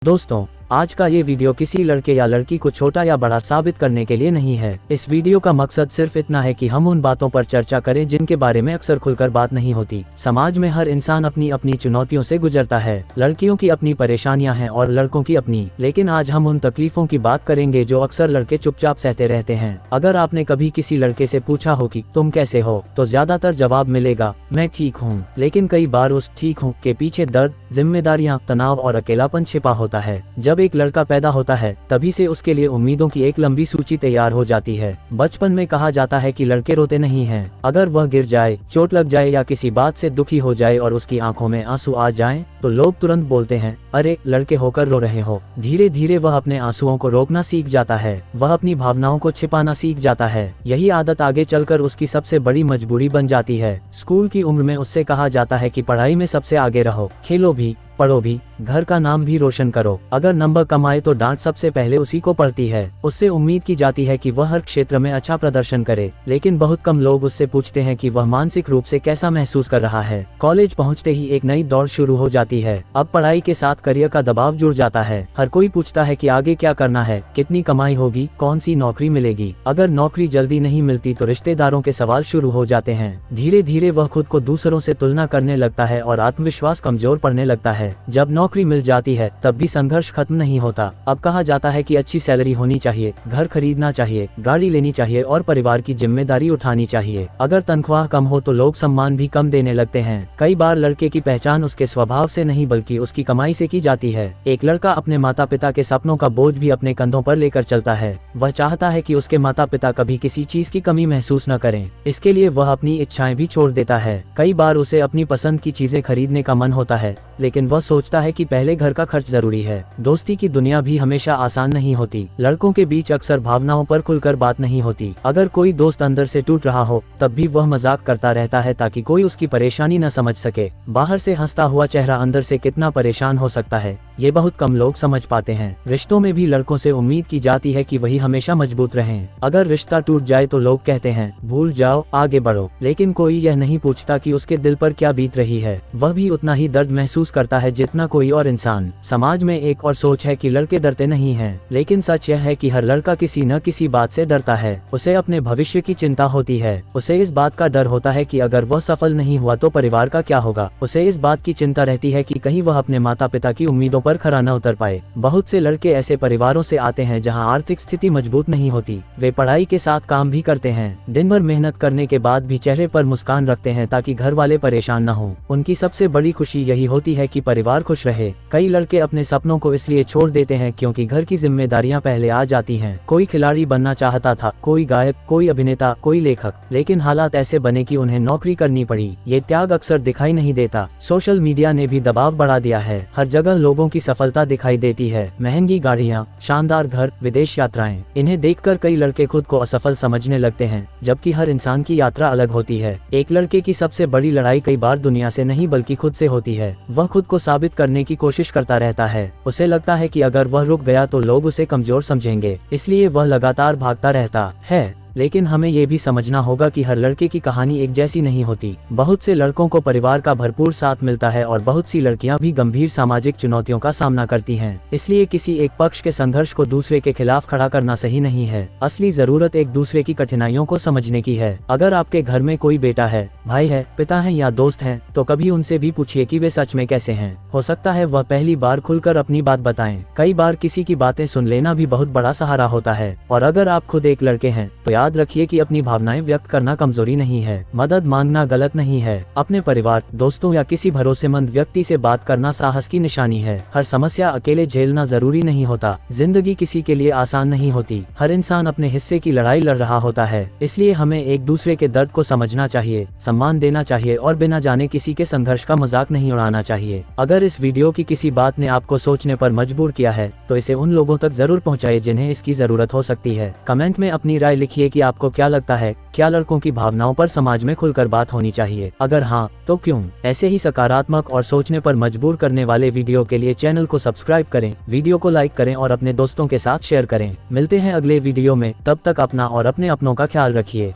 दोस्तों, आज का ये वीडियो किसी लड़के या लड़की को छोटा या बड़ा साबित करने के लिए नहीं है। इस वीडियो का मकसद सिर्फ इतना है कि हम उन बातों पर चर्चा करें जिनके बारे में अक्सर खुलकर बात नहीं होती। समाज में हर इंसान अपनी अपनी चुनौतियों से गुजरता है। लड़कियों की अपनी परेशानियां हैं और लड़कों की अपनी। लेकिन आज हम उन तकलीफों की बात करेंगे जो अक्सर लड़के चुपचाप सहते रहते हैं। अगर आपने कभी किसी लड़के से पूछा हो कि तुम कैसे हो, तो ज्यादातर जवाब मिलेगा मैं ठीक हूँ। लेकिन कई बार उस ठीक हूँ के पीछे दर्द, जिम्मेदारियां, तनाव और अकेलापन छिपा होता है। जब एक लड़का पैदा होता है तभी से उसके लिए उम्मीदों की एक लंबी सूची तैयार हो जाती है। बचपन में कहा जाता है कि लड़के रोते नहीं हैं। अगर वह गिर जाए, चोट लग जाए या किसी बात से दुखी हो जाए और उसकी आंखों में आंसू आ जाएं, तो लोग तुरंत बोलते हैं, अरे लड़के होकर रो रहे हो। धीरे धीरे वह अपने आंसुओं को रोकना सीख जाता है। वह अपनी भावनाओं को छिपाना सीख जाता है। यही आदत आगे चलकर उसकी सबसे बड़ी मजबूरी बन जाती है। स्कूल की उम्र में उससे कहा जाता है कि पढ़ाई में सबसे आगे रहो, खेलो भी, पढ़ो भी, घर का नाम भी रोशन करो। अगर नंबर कमाए तो डांट सबसे पहले उसी को पड़ती है। उससे उम्मीद की जाती है कि वह हर क्षेत्र में अच्छा प्रदर्शन करे। लेकिन बहुत कम लोग उससे पूछते हैं कि वह मानसिक रूप से कैसा महसूस कर रहा है। कॉलेज पहुंचते ही एक नई दौड़ शुरू हो जाती है। अब पढ़ाई के साथ करियर का दबाव जुड़ जाता है। हर कोई पूछता है कि आगे क्या करना है, कितनी कमाई होगी, कौन सी नौकरी मिलेगी। अगर नौकरी जल्दी नहीं मिलती तो रिश्तेदारों के सवाल शुरू हो जाते हैं। धीरे धीरे वह खुद को दूसरों से तुलना करने लगता है और आत्मविश्वास कमजोर पड़ने लगता है। जब नौकरी मिल जाती है तब भी संघर्ष खत्म नहीं होता। अब कहा जाता है कि अच्छी सैलरी होनी चाहिए, घर खरीदना चाहिए, गाड़ी लेनी चाहिए और परिवार की जिम्मेदारी उठानी चाहिए। अगर तनख्वाह कम हो तो लोग सम्मान भी कम देने लगते हैं। कई बार लड़के की पहचान उसके स्वभाव से नहीं बल्कि उसकी कमाई से की जाती है। एक लड़का अपने माता पिता के सपनों का बोझ भी अपने कंधों पर लेकर चलता है। वह चाहता है कि उसके माता पिता कभी किसी चीज की कमी महसूस न करें। इसके लिए वह अपनी इच्छाएं भी छोड़ देता है। कई बार उसे अपनी पसंद की चीजें खरीदने का मन होता है, लेकिन वह सोचता है कि पहले घर का खर्च जरूरी है। दोस्ती की दुनिया भी हमेशा आसान नहीं होती। लड़कों के बीच अक्सर भावनाओं पर खुलकर बात नहीं होती। अगर कोई दोस्त अंदर से टूट रहा हो तब भी वह मजाक करता रहता है ताकि कोई उसकी परेशानी न समझ सके। बाहर से हंसता हुआ चेहरा अंदर से कितना परेशान हो सकता है, ये बहुत कम लोग समझ पाते हैं। रिश्तों में भी लड़कों से उम्मीद की जाती है कि वही हमेशा मजबूत रहें। अगर रिश्ता टूट जाए तो लोग कहते हैं भूल जाओ, आगे बढ़ो। लेकिन कोई यह नहीं पूछता कि उसके दिल पर क्या बीत रही है। वह भी उतना ही दर्द महसूस करता है जितना कोई और इंसान। समाज में एक और सोच है कि लड़के डरते नहीं हैं, लेकिन सच यह है कि हर लड़का किसी न किसी बात से डरता है। उसे अपने भविष्य की चिंता होती है। उसे इस बात का डर होता है कि अगर वह सफल नहीं हुआ तो परिवार का क्या होगा। उसे इस बात की चिंता रहती है कि कहीं वह अपने माता पिता की उम्मीदों पर खरा न उतर पाए। बहुत से लड़के ऐसे परिवारों से आते हैं जहां आर्थिक स्थिति मजबूत नहीं होती। वे पढ़ाई के साथ काम भी करते हैं, दिन भर मेहनत करने के बाद भी चेहरे पर मुस्कान रखते हैं ताकि घर वाले परेशान न हो। उनकी सबसे बड़ी खुशी यही होती है कि परिवार खुश रहे। कई लड़के अपने सपनों को इसलिए छोड़ देते हैं क्योंकि घर की जिम्मेदारियां पहले आ जाती हैं। कोई खिलाड़ी बनना चाहता था, कोई गायक, कोई अभिनेता, कोई लेखक, लेकिन हालात ऐसे बने कि उन्हें नौकरी करनी पड़ी। ये त्याग अक्सर दिखाई नहीं देता। सोशल मीडिया ने भी दबाव बढ़ा दिया है। हर जगह लोगों की सफलता दिखाई देती है, महंगी गाड़ियां, शानदार घर, विदेश यात्राएं। इन्हें देखकर कई लड़के खुद को असफल समझने लगते हैं, जबकि हर इंसान की यात्रा अलग होती है। एक लड़के की सबसे बड़ी लड़ाई कई बार दुनिया से नहीं बल्कि खुद से होती है। वह खुद को साबित करने की कोशिश करता रहता है। उसे लगता है कि अगर वह रुक गया तो लोग उसे कमजोर समझेंगे, इसलिए वह लगातार भागता रहता है। लेकिन हमें ये भी समझना होगा कि हर लड़के की कहानी एक जैसी नहीं होती। बहुत से लड़कों को परिवार का भरपूर साथ मिलता है और बहुत सी लड़कियां भी गंभीर सामाजिक चुनौतियों का सामना करती हैं। इसलिए किसी एक पक्ष के संघर्ष को दूसरे के खिलाफ खड़ा करना सही नहीं है। असली जरूरत एक दूसरे की कठिनाइयों को समझने की है। अगर आपके घर में कोई बेटा है, भाई है, पिता है या दोस्त है, तो कभी उनसे भी पूछिए कि वे सच में कैसे हैं। हो सकता है वह पहली बार खुलकर अपनी बात बताएं। कई बार किसी की बातें सुन लेना भी बहुत बड़ा सहारा होता है। और अगर आप खुद एक लड़के हैं तो याद रखिए कि अपनी भावनाएं व्यक्त करना कमजोरी नहीं है। मदद मांगना गलत नहीं है। अपने परिवार, दोस्तों या किसी भरोसेमंद व्यक्ति से बात करना साहस की निशानी है। हर समस्या अकेले झेलना जरूरी नहीं होता। जिंदगी किसी के लिए आसान नहीं होती। हर इंसान अपने हिस्से की लड़ाई लड़ रहा होता है। इसलिए हमें एक दूसरे के दर्द को समझना चाहिए, सम्मान देना चाहिए और बिना जाने किसी के संघर्ष का मजाक नहीं उड़ाना चाहिए। अगर इस वीडियो की किसी बात ने आपको सोचने पर मजबूर किया है तो इसे उन लोगों तक जरूर पहुँचाए जिन्हें इसकी जरूरत हो सकती है। कमेंट में अपनी राय लिखिए कि आपको क्या लगता है, क्या लड़कों की भावनाओं पर समाज में खुलकर बात होनी चाहिए? अगर हाँ तो क्यों? ऐसे ही सकारात्मक और सोचने पर मजबूर करने वाले वीडियो के लिए चैनल को सब्सक्राइब करें, वीडियो को लाइक करें और अपने दोस्तों के साथ शेयर करें। मिलते हैं अगले वीडियो में, तब तक अपना और अपने अपनों का ख्याल रखिए।